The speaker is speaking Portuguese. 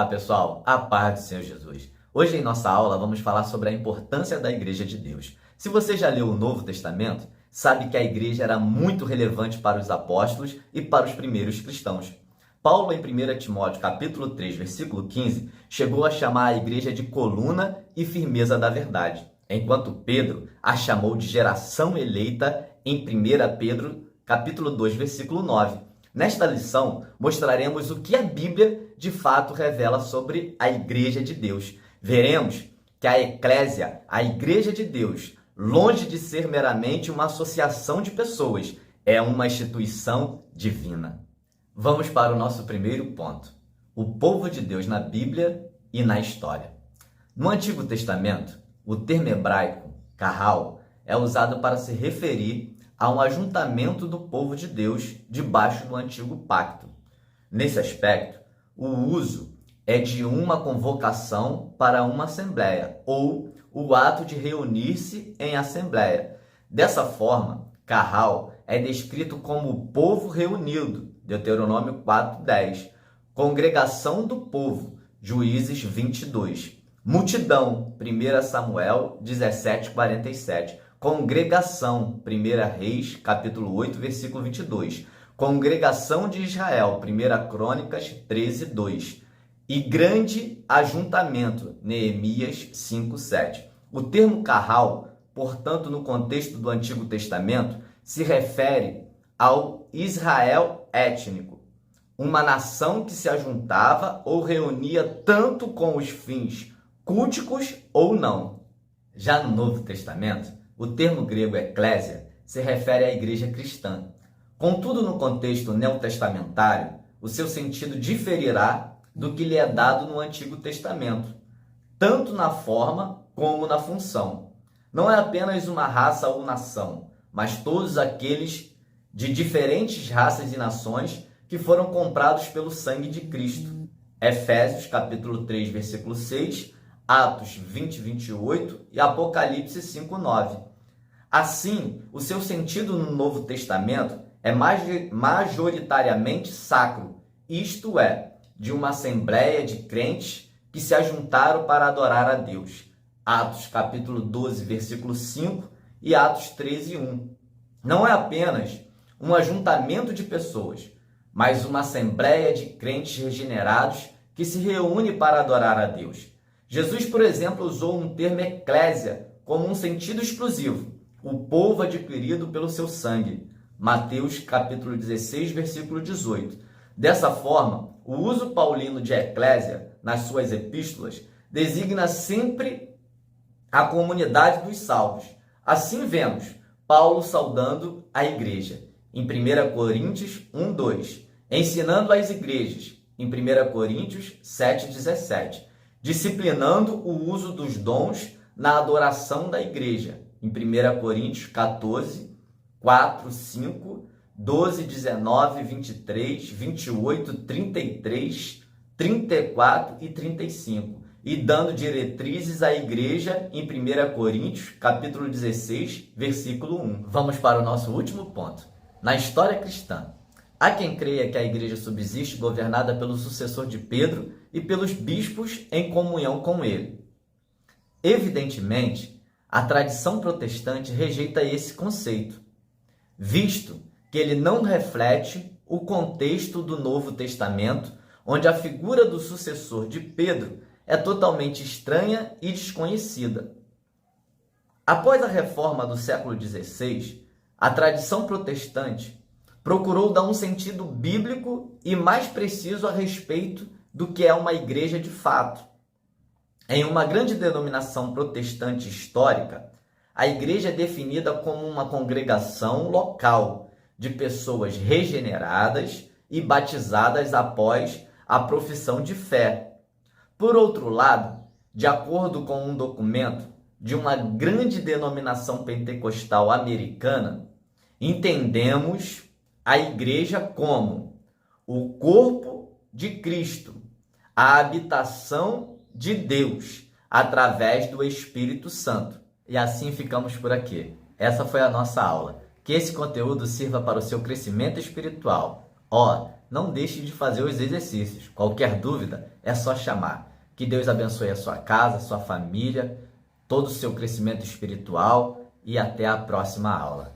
Olá pessoal, a paz do Senhor Jesus. Hoje em nossa aula vamos falar sobre a importância da Igreja de Deus. Se você já leu o Novo Testamento, sabe que a Igreja era muito relevante para os apóstolos e para os primeiros cristãos. Paulo, em 1 Timóteo capítulo 3, versículo 15, chegou a chamar a Igreja de coluna e firmeza da verdade, enquanto Pedro a chamou de geração eleita em 1 Pedro capítulo 2, versículo 9. Nesta lição, mostraremos o que a Bíblia de fato revela sobre a Igreja de Deus. Veremos que a Eclésia, a Igreja de Deus, longe de ser meramente uma associação de pessoas, é uma instituição divina. Vamos para o nosso primeiro ponto: o povo de Deus na Bíblia e na história. No Antigo Testamento, o termo hebraico, kahal, é usado para se referir a um ajuntamento do povo de Deus debaixo do Antigo Pacto. Nesse aspecto, o uso é de uma convocação para uma assembleia, ou o ato de reunir-se em assembleia. Dessa forma, kahal é descrito como o povo reunido, Deuteronômio 4:10, congregação do povo, Juízes 22, multidão, 1 Samuel 17:47, congregação, 1 Reis, capítulo 8, versículo 22. Congregação de Israel, 1 Crônicas 13:2. E grande ajuntamento, Neemias 5:7. O termo kahal, portanto, no contexto do Antigo Testamento, se refere ao Israel étnico, uma nação que se ajuntava ou reunia tanto com os fins culticos ou não. Já no Novo Testamento, o termo grego eclésia se refere à igreja cristã. Contudo, no contexto neotestamentário, o seu sentido diferirá do que lhe é dado no Antigo Testamento, tanto na forma como na função. Não é apenas uma raça ou nação, mas todos aqueles de diferentes raças e nações que foram comprados pelo sangue de Cristo. Efésios capítulo 3, versículo 6, Atos 20, 28 e Apocalipse 5, 9. Assim, o seu sentido no Novo Testamento é majoritariamente sacro, isto é, de uma assembleia de crentes que se ajuntaram para adorar a Deus. Atos capítulo 12, versículo 5 e Atos 13, 1. Não é apenas um ajuntamento de pessoas, mas uma assembleia de crentes regenerados que se reúne para adorar a Deus. Jesus, por exemplo, usou um termo eclésia como um sentido exclusivo, o povo adquirido pelo seu sangue. Mateus capítulo 16, versículo 18. Dessa forma, o uso paulino de eclésia nas suas epístolas designa sempre a comunidade dos salvos. Assim vemos Paulo saudando a igreja em 1 Coríntios 1:2, ensinando as igrejas em 1 Coríntios 7:17, disciplinando o uso dos dons na adoração da igreja em 1 Coríntios 14, 4, 5, 12, 19, 23, 28, 33, 34 e 35, e dando diretrizes à igreja em 1 Coríntios, capítulo 16, versículo 1. Vamos para o nosso último ponto. Na história cristã, há quem creia que a igreja subsiste governada pelo sucessor de Pedro e pelos bispos em comunhão com ele. Evidentemente, a tradição protestante rejeita esse conceito, visto que ele não reflete o contexto do Novo Testamento, onde a figura do sucessor de Pedro é totalmente estranha e desconhecida. Após a reforma do século XVI, a tradição protestante procurou dar um sentido bíblico e mais preciso a respeito do que é uma igreja de fato. Em uma grande denominação protestante histórica, a igreja é definida como uma congregação local de pessoas regeneradas e batizadas após a profissão de fé. Por outro lado, de acordo com um documento de uma grande denominação pentecostal americana, entendemos a igreja como o corpo de Cristo, a habitação de Deus, através do Espírito Santo. E assim ficamos por aqui. Essa foi a nossa aula. Que esse conteúdo sirva para o seu crescimento espiritual. não deixe de fazer os exercícios. Qualquer dúvida, é só chamar. Que Deus abençoe a sua casa, a sua família, todo o seu crescimento espiritual e até a próxima aula.